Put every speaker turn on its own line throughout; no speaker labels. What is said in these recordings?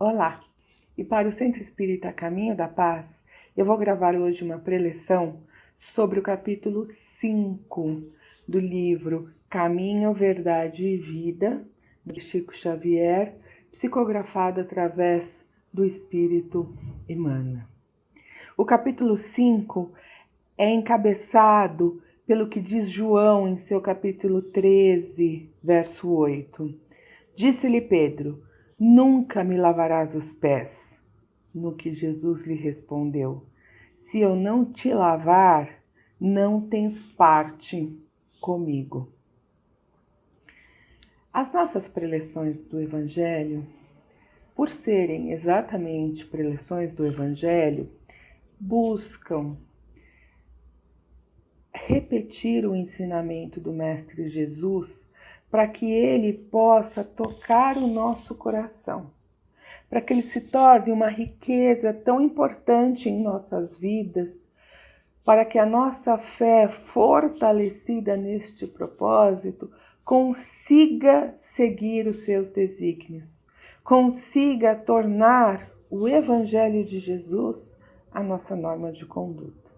Olá! E para o Centro Espírita Caminho da Paz, eu vou gravar hoje uma preleção sobre o capítulo 5 do livro Caminho, Verdade e Vida, de Chico Xavier, psicografado através do Espírito Emmanuel. O capítulo 5 é encabeçado pelo que diz João em seu capítulo 13, verso 8. Disse-lhe Pedro: nunca me lavarás os pés. No que Jesus lhe respondeu: se eu não te lavar, não tens parte comigo. As nossas preleções do Evangelho, por serem exatamente preleções do Evangelho, buscam repetir o ensinamento do Mestre Jesus para que ele possa tocar o nosso coração, para que ele se torne uma riqueza tão importante em nossas vidas, para que a nossa fé, fortalecida neste propósito, consiga seguir os seus desígnios, consiga tornar o Evangelho de Jesus a nossa norma de conduta.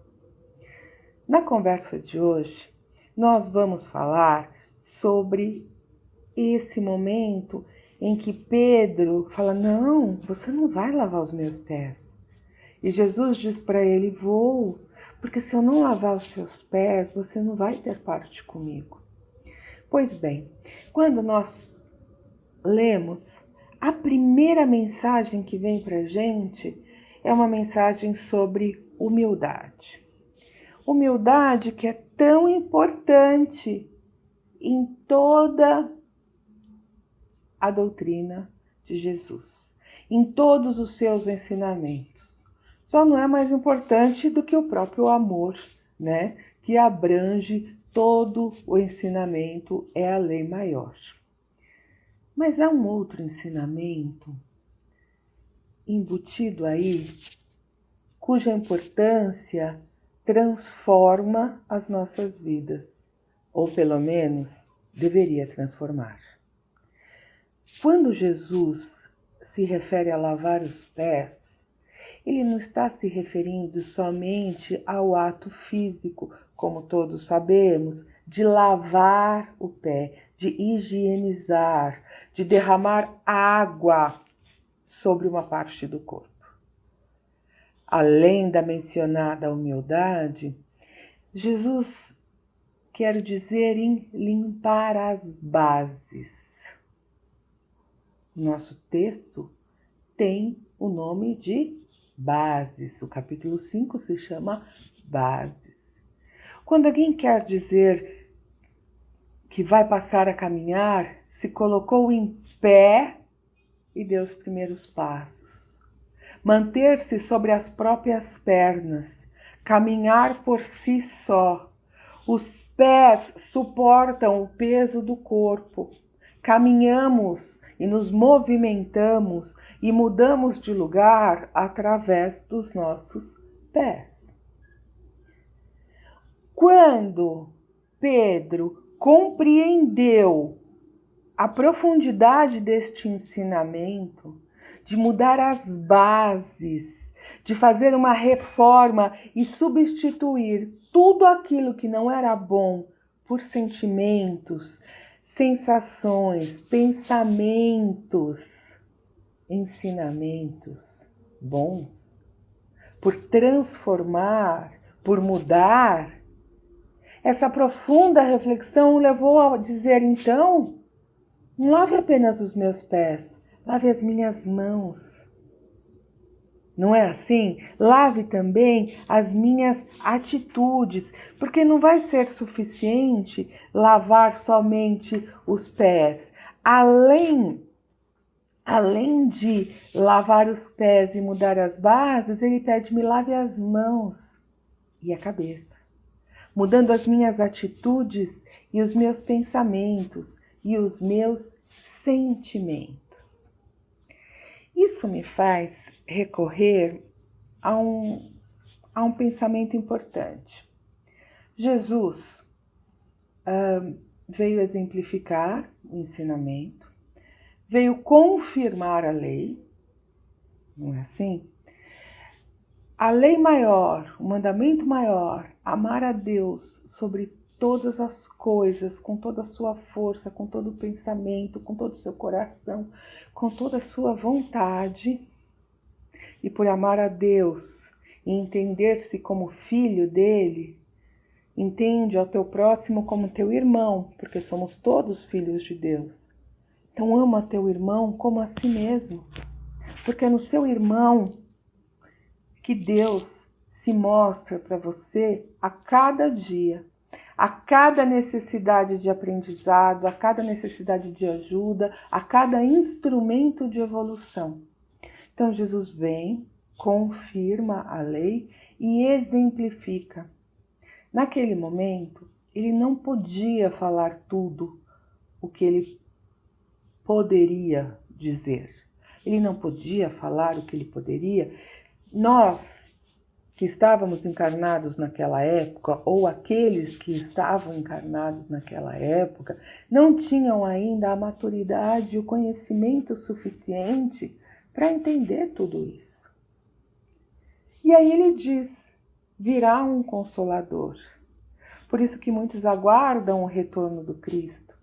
Na conversa de hoje, nós vamos falar sobre esse momento em que Pedro fala: não, você não vai lavar os meus pés. E Jesus diz para ele: vou, porque se eu não lavar os seus pés, você não vai ter parte comigo. Pois bem, quando nós lemos, a primeira mensagem que vem para a gente é uma mensagem sobre humildade. Humildade que é tão importante em toda a doutrina de Jesus, em todos os seus ensinamentos. Só não é mais importante do que o próprio amor, né? Que abrange todo o ensinamento, é a lei maior. Mas há um outro ensinamento embutido aí, cuja importância transforma as nossas vidas, ou pelo menos deveria transformar. Quando Jesus se refere a lavar os pés, ele não está se referindo somente ao ato físico, como todos sabemos, de lavar o pé, de higienizar, de derramar água sobre uma parte do corpo. Além da mencionada humildade, Jesus quer dizer em limpar as bases. Nosso texto tem o nome de bases. O capítulo 5 se chama Bases. Quando alguém quer dizer que vai passar a caminhar, se colocou em pé e deu os primeiros passos. Manter-se sobre as próprias pernas, caminhar por si só. Os pés suportam o peso do corpo. Caminhamos e nos movimentamos e mudamos de lugar através dos nossos pés. Quando Pedro compreendeu a profundidade deste ensinamento, de mudar as bases, de fazer uma reforma e substituir tudo aquilo que não era bom por sentimentos, sensações, pensamentos, ensinamentos bons, por transformar, por mudar. Essa profunda reflexão o levou a dizer: então, não lave apenas os meus pés, lave as minhas mãos. Não é assim? Lave também as minhas atitudes, porque não vai ser suficiente lavar somente os pés. Além de lavar os pés e mudar as bases, ele pede: me lave as mãos e a cabeça, mudando as minhas atitudes e os meus pensamentos e os meus sentimentos. Isso me faz recorrer a um pensamento importante. Jesus veio exemplificar o ensinamento, veio confirmar a lei, não é assim? A lei maior, o mandamento maior, amar a Deus sobre todas as coisas, com toda a sua força, com todo o pensamento, com todo o seu coração, com toda a sua vontade, e por amar a Deus e entender-se como filho dele, entende ao teu próximo como teu irmão, porque somos todos filhos de Deus. Então ama teu irmão como a si mesmo, porque é no seu irmão que Deus se mostra para você a cada dia, a cada necessidade de aprendizado, a cada necessidade de ajuda, a cada instrumento de evolução. Então Jesus vem, confirma a lei e exemplifica. Naquele momento, ele não podia falar tudo o que ele poderia dizer. Ele não podia falar o que ele poderia. Nós que estávamos encarnados naquela época, ou aqueles que estavam encarnados naquela época, não tinham ainda a maturidade e o conhecimento suficiente para entender tudo isso. E aí ele diz, virá um Consolador. Por isso que muitos aguardam o retorno do Cristo.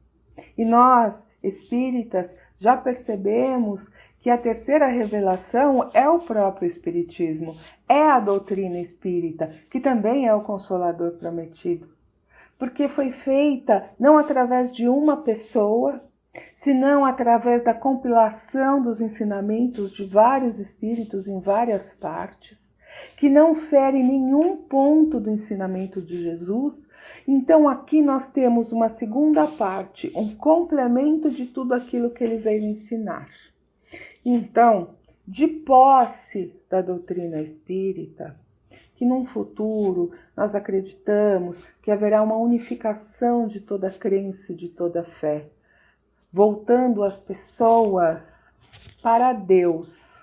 E nós, espíritas, já percebemos que a terceira revelação é o próprio Espiritismo, é a doutrina espírita, que também é o Consolador prometido. Porque foi feita não através de uma pessoa, senão através da compilação dos ensinamentos de vários espíritos em várias partes, que não fere nenhum ponto do ensinamento de Jesus. Então aqui nós temos uma segunda parte, um complemento de tudo aquilo que ele veio ensinar. Então, de posse da doutrina espírita, que num futuro nós acreditamos que haverá uma unificação de toda crença e de toda fé, voltando as pessoas para Deus.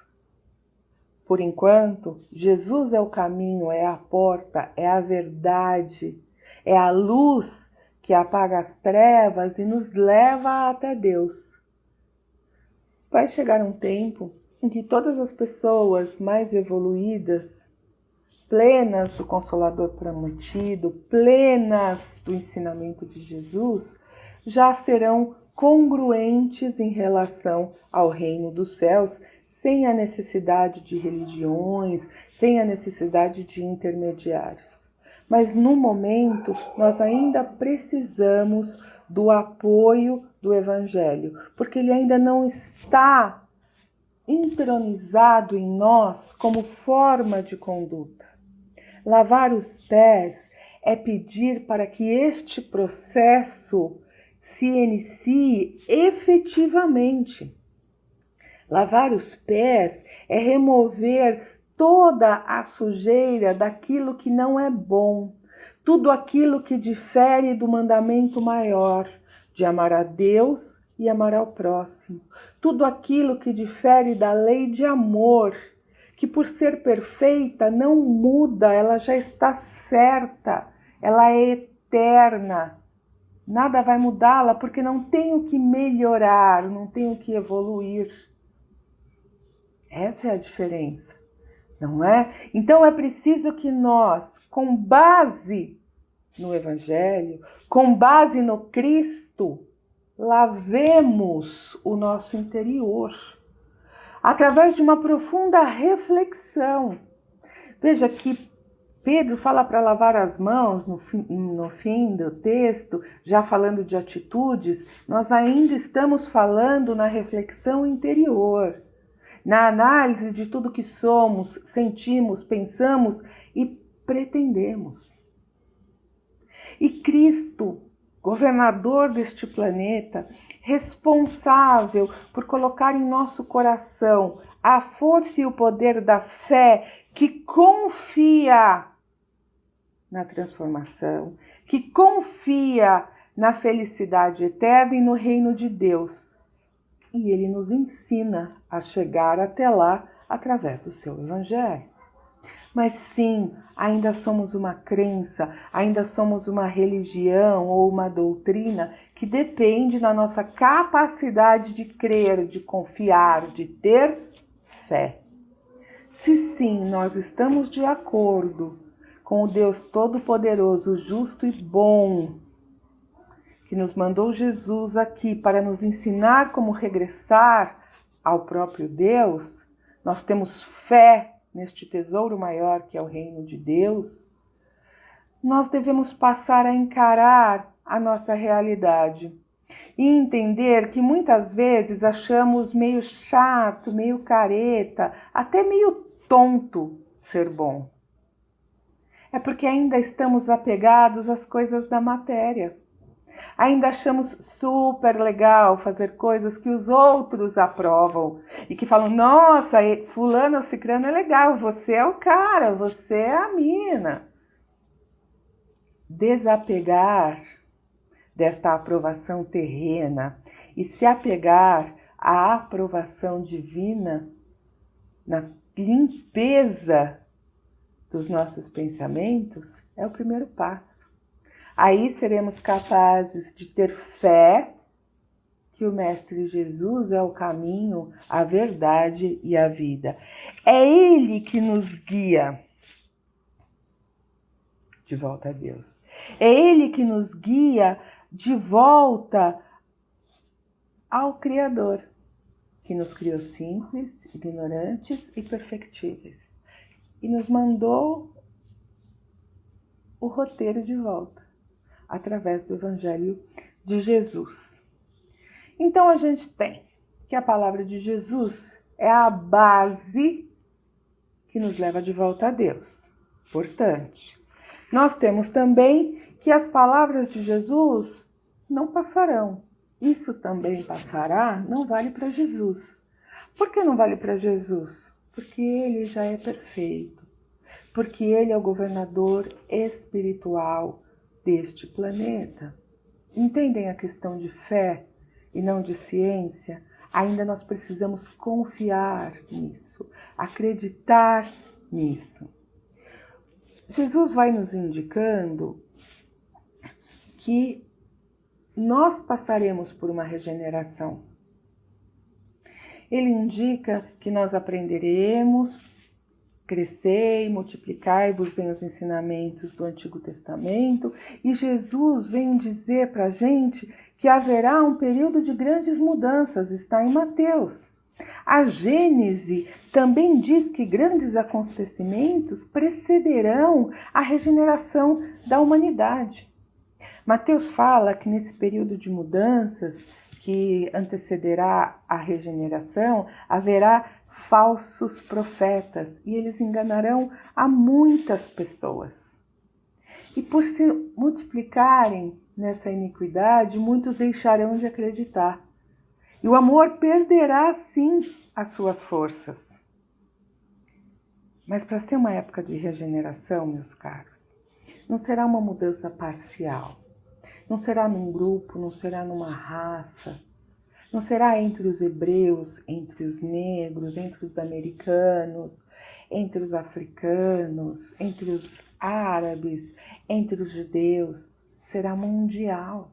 Por enquanto, Jesus é o caminho, é a porta, é a verdade, é a luz que apaga as trevas e nos leva até Deus. Vai chegar um tempo em que todas as pessoas mais evoluídas, plenas do Consolador prometido, plenas do ensinamento de Jesus, já serão congruentes em relação ao reino dos céus, sem a necessidade de religiões, sem a necessidade de intermediários. Mas no momento, nós ainda precisamos do apoio do Evangelho, porque ele ainda não está entronizado em nós como forma de conduta. Lavar os pés é pedir para que este processo se inicie efetivamente. Lavar os pés é remover toda a sujeira daquilo que não é bom, tudo aquilo que difere do mandamento maior, de amar a Deus e amar ao próximo, tudo aquilo que difere da lei de amor, que por ser perfeita não muda, ela já está certa, ela é eterna. Nada vai mudá-la porque não tenho que melhorar, não tenho que evoluir. Essa é a diferença, não é? Então é preciso que nós, com base no Evangelho, com base no Cristo, lavemos o nosso interior através de uma profunda reflexão. Veja que Pedro fala para lavar as mãos no fim do texto, já falando de atitudes, nós ainda estamos falando na reflexão interior, na análise de tudo que somos, sentimos, pensamos e pretendemos. E Cristo, governador deste planeta, responsável por colocar em nosso coração a força e o poder da fé que confia na transformação, que confia na felicidade eterna e no reino de Deus. E ele nos ensina a chegar até lá através do seu Evangelho. Mas sim, ainda somos uma crença, ainda somos uma religião ou uma doutrina que depende da nossa capacidade de crer, de confiar, de ter fé. Se sim, nós estamos de acordo com o Deus Todo-Poderoso, justo e bom, que nos mandou Jesus aqui para nos ensinar como regressar ao próprio Deus, nós temos fé neste tesouro maior que é o reino de Deus, nós devemos passar a encarar a nossa realidade e entender que muitas vezes achamos meio chato, meio careta, até meio tonto ser bom. É porque ainda estamos apegados às coisas da matéria. Ainda achamos super legal fazer coisas que os outros aprovam e que falam, nossa, fulano ou cicrano é legal, você é o cara, você é a mina. Desapegar desta aprovação terrena e se apegar à aprovação divina na limpeza dos nossos pensamentos é o primeiro passo. Aí seremos capazes de ter fé que o Mestre Jesus é o caminho, a verdade e a vida. É Ele que nos guia de volta a Deus. É Ele que nos guia de volta ao Criador, que nos criou simples, ignorantes e perfectíveis. E nos mandou o roteiro de volta, através do Evangelho de Jesus. Então a gente tem que a palavra de Jesus é a base que nos leva de volta a Deus. Importante. Nós temos também que as palavras de Jesus não passarão. Isso também passará, não vale para Jesus. Por que não vale para Jesus? Porque ele já é perfeito. Porque ele é o governador espiritual deste planeta. Entendem a questão de fé e não de ciência? Ainda nós precisamos confiar nisso, acreditar nisso. Jesus vai nos indicando que nós passaremos por uma regeneração. Ele indica que nós aprenderemos, crescei, multiplicai-vos, bem os ensinamentos do Antigo Testamento, e Jesus vem dizer para a gente que haverá um período de grandes mudanças, está em Mateus. A Gênese também diz que grandes acontecimentos precederão a regeneração da humanidade. Mateus fala que nesse período de mudanças que antecederá a regeneração, haverá falsos profetas e eles enganarão a muitas pessoas. E por se multiplicarem nessa iniquidade, muitos deixarão de acreditar. E o amor perderá, sim, as suas forças. Mas para ser uma época de regeneração, meus caros, não será uma mudança parcial. Não será num grupo, não será numa raça. Não será entre os hebreus, entre os negros, entre os americanos, entre os africanos, entre os árabes, entre os judeus. Será mundial.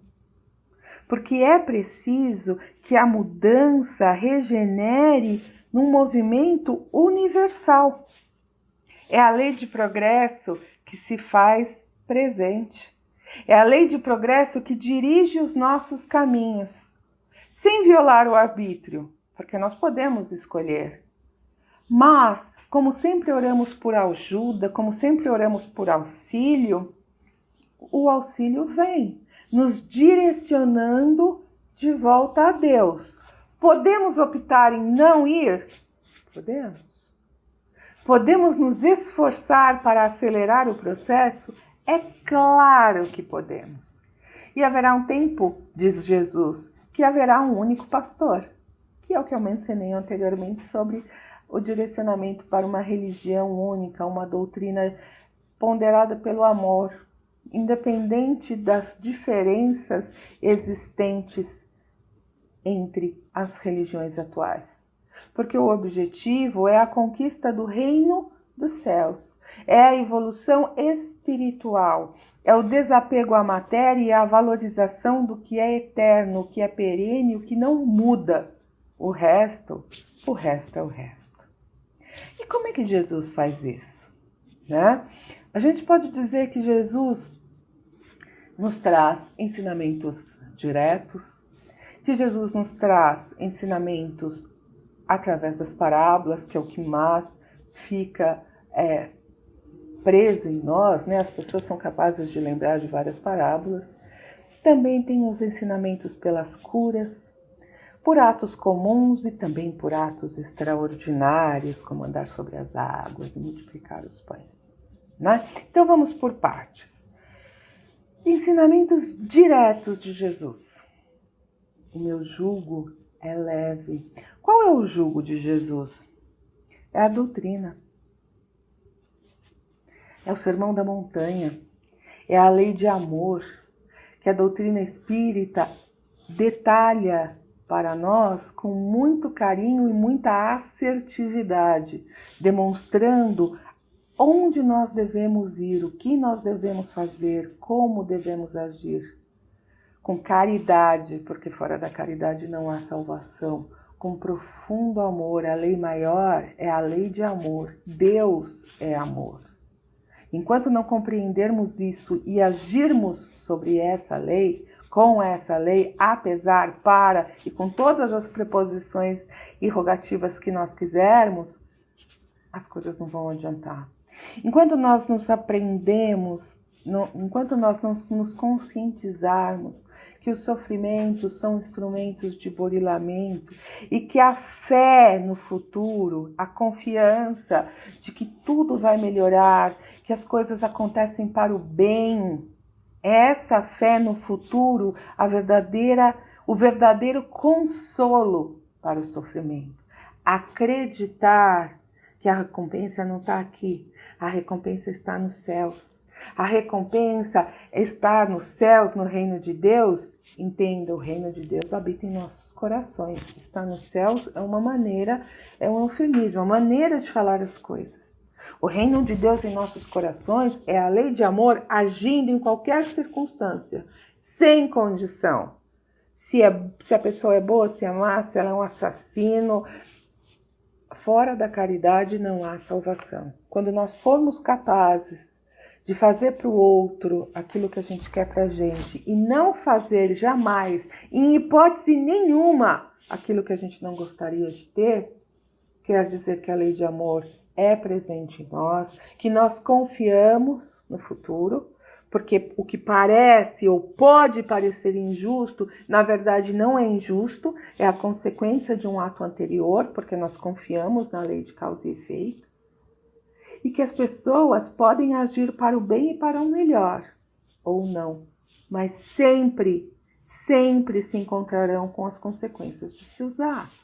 Porque é preciso que a mudança regenere num movimento universal. É a lei de progresso que se faz presente. É a lei de progresso que dirige os nossos caminhos, sem violar o arbítrio, porque nós podemos escolher. Mas, como sempre oramos por ajuda, como sempre oramos por auxílio, o auxílio vem, nos direcionando de volta a Deus. Podemos optar em não ir? Podemos. Podemos nos esforçar para acelerar o processo? É claro que podemos. E haverá um tempo, diz Jesus, que haverá um único pastor, que é o que eu mencionei anteriormente sobre o direcionamento para uma religião única, uma doutrina ponderada pelo amor, independente das diferenças existentes entre as religiões atuais. Porque o objetivo é a conquista do reino dos céus, é a evolução espiritual, é o desapego à matéria e a valorização do que é eterno, o que é perene, o que não muda. O resto é o resto. E como é que Jesus faz isso? Né? A gente pode dizer que Jesus nos traz ensinamentos diretos, que Jesus nos traz ensinamentos através das parábolas, que é o que mais fica preso em nós, né? As pessoas são capazes de lembrar de várias parábolas. Também tem os ensinamentos pelas curas, por atos comuns e também por atos extraordinários, como andar sobre as águas e multiplicar os pães. Né? Então vamos por partes. Ensinamentos diretos de Jesus. O meu jugo é leve. Qual é o jugo de Jesus? É a doutrina. É o sermão da montanha. É a lei de amor que a doutrina espírita detalha para nós com muito carinho e muita assertividade, demonstrando onde nós devemos ir, o que nós devemos fazer, como devemos agir. Com caridade, porque fora da caridade não há salvação. Com profundo amor, a lei maior é a lei de amor. Deus é amor. Enquanto não compreendermos isso e agirmos sobre essa lei, com essa lei, apesar, para e com todas as preposições e rogativas que nós quisermos, as coisas não vão adiantar. Enquanto nós nos aprendemos, enquanto nós não nos conscientizarmos que os sofrimentos são instrumentos de burilamento e que a fé no futuro, a confiança de que tudo vai melhorar, que as coisas acontecem para o bem, essa fé no futuro, o verdadeiro consolo para o sofrimento. Acreditar que a recompensa não está aqui, a recompensa está nos céus. A recompensa está nos céus, no reino de Deus. Entenda, o reino de Deus habita em nossos corações. Está nos céus é uma maneira, é um eufemismo, é uma maneira de falar as coisas. O reino de Deus em nossos corações é a lei de amor agindo em qualquer circunstância, sem condição. Se a pessoa é boa, se é má, se ela é um assassino. Fora da caridade não há salvação. Quando nós formos capazes de fazer para o outro aquilo que a gente quer para a gente e não fazer jamais, em hipótese nenhuma, aquilo que a gente não gostaria de ter, quer dizer que a lei de amor é presente em nós, que nós confiamos no futuro, porque o que parece ou pode parecer injusto, na verdade não é injusto, é a consequência de um ato anterior, porque nós confiamos na lei de causa e efeito. E que as pessoas podem agir para o bem e para o melhor, ou não, mas sempre, sempre se encontrarão com as consequências de seus atos.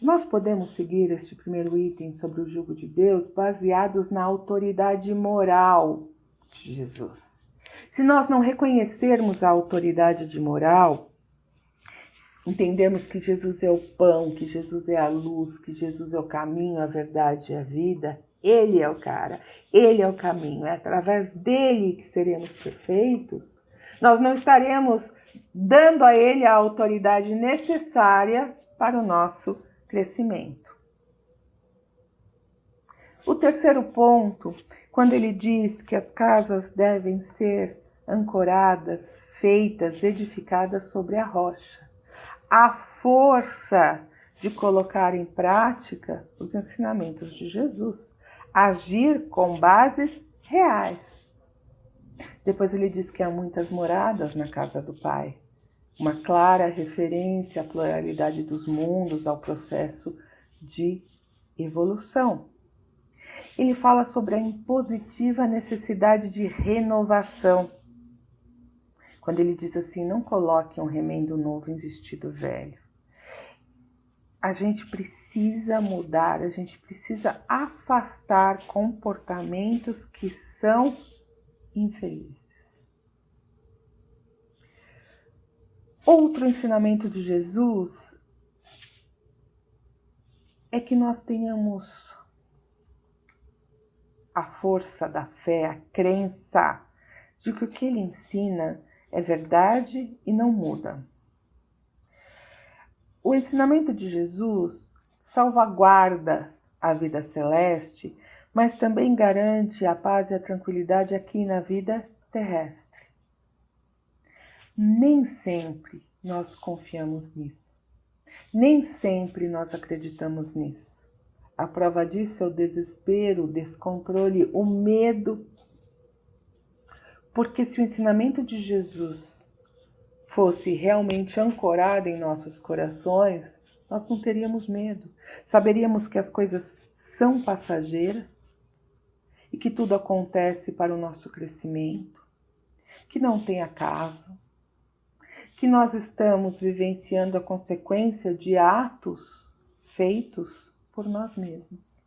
Nós podemos seguir este primeiro item sobre o jugo de Deus baseados na autoridade moral de Jesus. Se nós não reconhecermos a autoridade de moral, entendemos que Jesus é o pão, que Jesus é a luz, que Jesus é o caminho, a verdade e a vida. Ele é o cara, ele é o caminho, é através dele que seremos perfeitos. Nós não estaremos dando a ele a autoridade necessária para o nosso crescimento. O terceiro ponto, quando ele diz que as casas devem ser ancoradas, feitas, edificadas sobre a rocha. A força de colocar em prática os ensinamentos de Jesus. Agir com bases reais. Depois ele diz que há muitas moradas na casa do Pai. Uma clara referência à pluralidade dos mundos, ao processo de evolução. Ele fala sobre a impositiva necessidade de renovação. Quando ele diz assim, não coloque um remendo novo em vestido velho. A gente precisa mudar, a gente precisa afastar comportamentos que são infelizes. Outro ensinamento de Jesus é que nós tenhamos a força da fé, a crença de que o que ele ensina é verdade e não muda. O ensinamento de Jesus salvaguarda a vida celeste, mas também garante a paz e a tranquilidade aqui na vida terrestre. Nem sempre nós confiamos nisso. Nem sempre nós acreditamos nisso. A prova disso é o desespero, o descontrole, o medo. Porque se o ensinamento de Jesus fosse realmente ancorado em nossos corações, nós não teríamos medo. Saberíamos que as coisas são passageiras e que tudo acontece para o nosso crescimento, que não tem acaso, que nós estamos vivenciando a consequência de atos feitos por nós mesmos.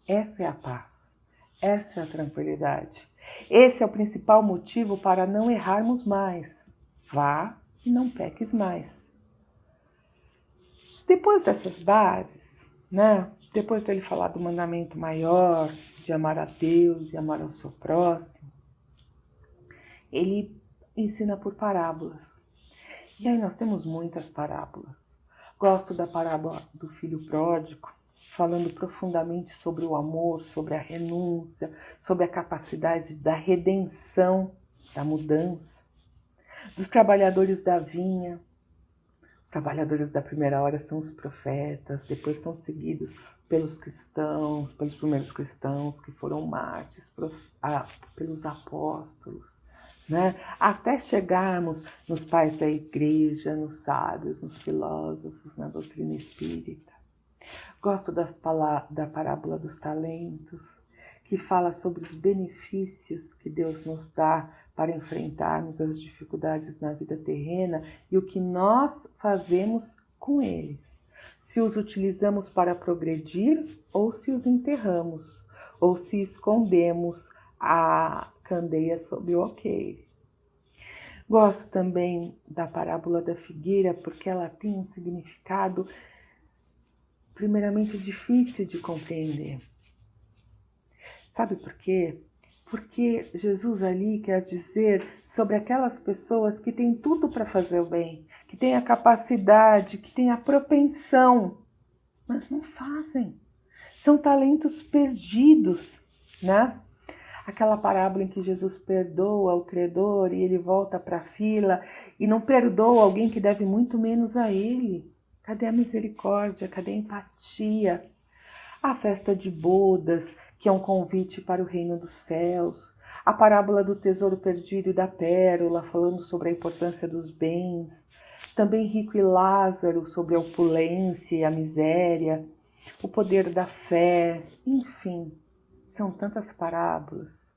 Essa é a paz, essa é a tranquilidade. Esse é o principal motivo para não errarmos mais. Vá e não peques mais. Depois dessas bases, depois dele falar do mandamento maior, de amar a Deus e amar ao seu próximo, ele ensina por parábolas. E aí nós temos muitas parábolas. Gosto da parábola do filho pródigo, falando profundamente sobre o amor, sobre a renúncia, sobre a capacidade da redenção, da mudança. Dos trabalhadores da vinha. Os trabalhadores da primeira hora são os profetas, depois são seguidos pelos cristãos, pelos primeiros cristãos que foram mártires, pelos apóstolos, até chegarmos nos pais da igreja, nos sábios, nos filósofos, na doutrina espírita. Gosto da parábola dos talentos, que fala sobre os benefícios que Deus nos dá para enfrentarmos as dificuldades na vida terrena e o que nós fazemos com eles. Se os utilizamos para progredir ou se os enterramos, ou se escondemos a candeia sob o alqueire. Gosto também da parábola da figueira porque ela tem um significado primeiramente difícil de compreender. Sabe por quê? Porque Jesus ali quer dizer sobre aquelas pessoas que têm tudo para fazer o bem, que têm a capacidade, que têm a propensão, mas não fazem. São talentos perdidos, Aquela parábola em que Jesus perdoa o credor e ele volta para a fila e não perdoa alguém que deve muito menos a ele. Cadê a misericórdia? Cadê a empatia? A festa de bodas, que é um convite para o reino dos céus. A parábola do tesouro perdido e da pérola, falando sobre a importância dos bens. Também Rico e Lázaro, sobre a opulência e a miséria. O poder da fé. Enfim, são tantas parábolas.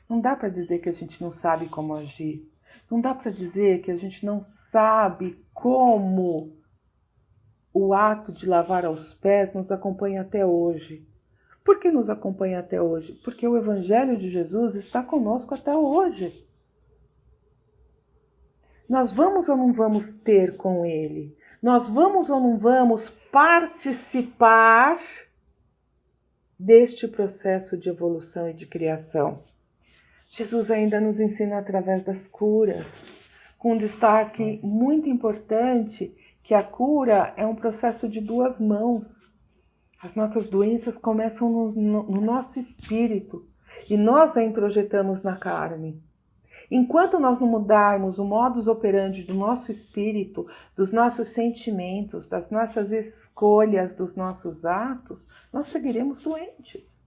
Não dá para dizer que a gente não sabe como agir. Não dá para dizer que a gente não sabe como o ato de lavar aos pés nos acompanha até hoje. Por que nos acompanha até hoje? Porque o Evangelho de Jesus está conosco até hoje. Nós vamos ou não vamos ter com ele? Nós vamos ou não vamos participar deste processo de evolução e de criação? Jesus ainda nos ensina através das curas, com um destaque muito importante que a cura é um processo de duas mãos. As nossas doenças começam no nosso espírito e nós a introjetamos na carne. Enquanto nós não mudarmos o modus operandi do nosso espírito, dos nossos sentimentos, das nossas escolhas, dos nossos atos, nós seguiremos doentes.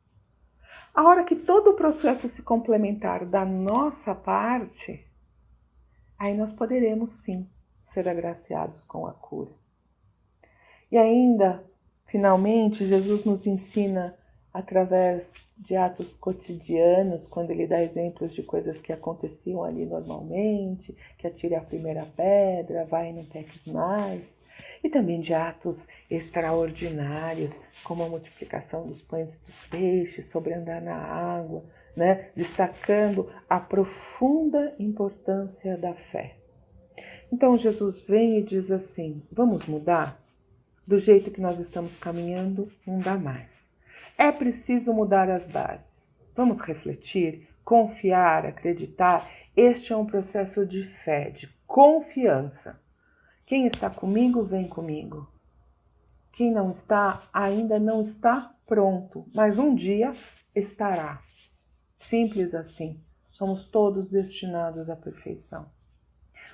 A hora que todo o processo se complementar da nossa parte, aí nós poderemos sim ser agraciados com a cura. E ainda, finalmente, Jesus nos ensina através de atos cotidianos, quando ele dá exemplos de coisas que aconteciam ali normalmente, que atire a primeira pedra, vai e não peques mais, e também de atos extraordinários, como a multiplicação dos pães e dos peixes, sobre andar na água, destacando a profunda importância da fé. Então Jesus vem e diz assim, vamos mudar? Do jeito que nós estamos caminhando, não dá mais. É preciso mudar as bases. Vamos refletir, confiar, acreditar. Este é um processo de fé, de confiança, Quem está comigo, vem comigo. Quem não está, ainda não está pronto, mas um dia estará. Simples assim. Somos todos destinados à perfeição.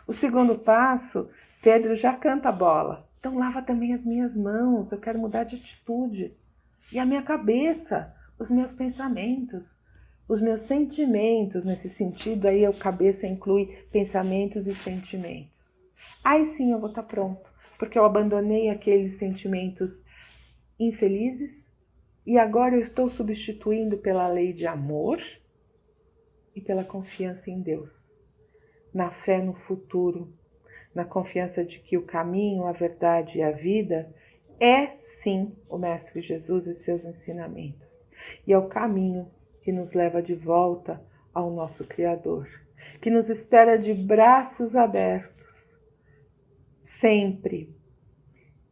O segundo passo, Pedro já canta a bola. Então lava também as minhas mãos, eu quero mudar de atitude. E a minha cabeça, os meus pensamentos, os meus sentimentos. Nesse sentido, aí a cabeça inclui pensamentos e sentimentos. Aí sim eu vou estar pronto, porque eu abandonei aqueles sentimentos infelizes e agora eu estou substituindo pela lei de amor e pela confiança em Deus, na fé no futuro, na confiança de que o caminho, a verdade e a vida é sim o Mestre Jesus e seus ensinamentos. E é o caminho que nos leva de volta ao nosso Criador, que nos espera de braços abertos, sempre.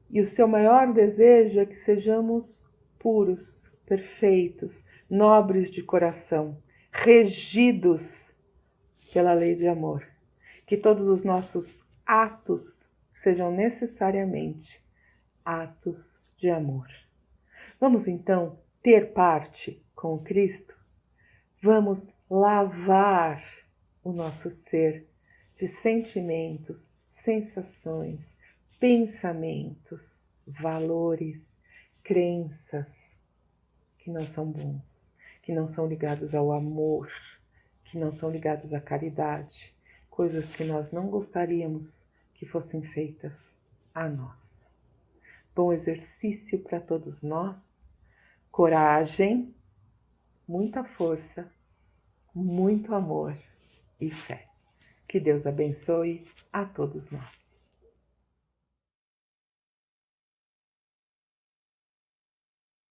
E o seu maior desejo é que sejamos puros, perfeitos, nobres de coração, regidos pela lei de amor. Que todos os nossos atos sejam necessariamente atos de amor. Vamos então ter parte com o Cristo? Vamos lavar o nosso ser de sentimentos, sensações, pensamentos, valores, crenças que não são bons, que não são ligados ao amor, que não são ligados à caridade, coisas que nós não gostaríamos que fossem feitas a nós. Bom exercício para todos nós, coragem, muita força, muito amor e fé. Que Deus abençoe a todos nós.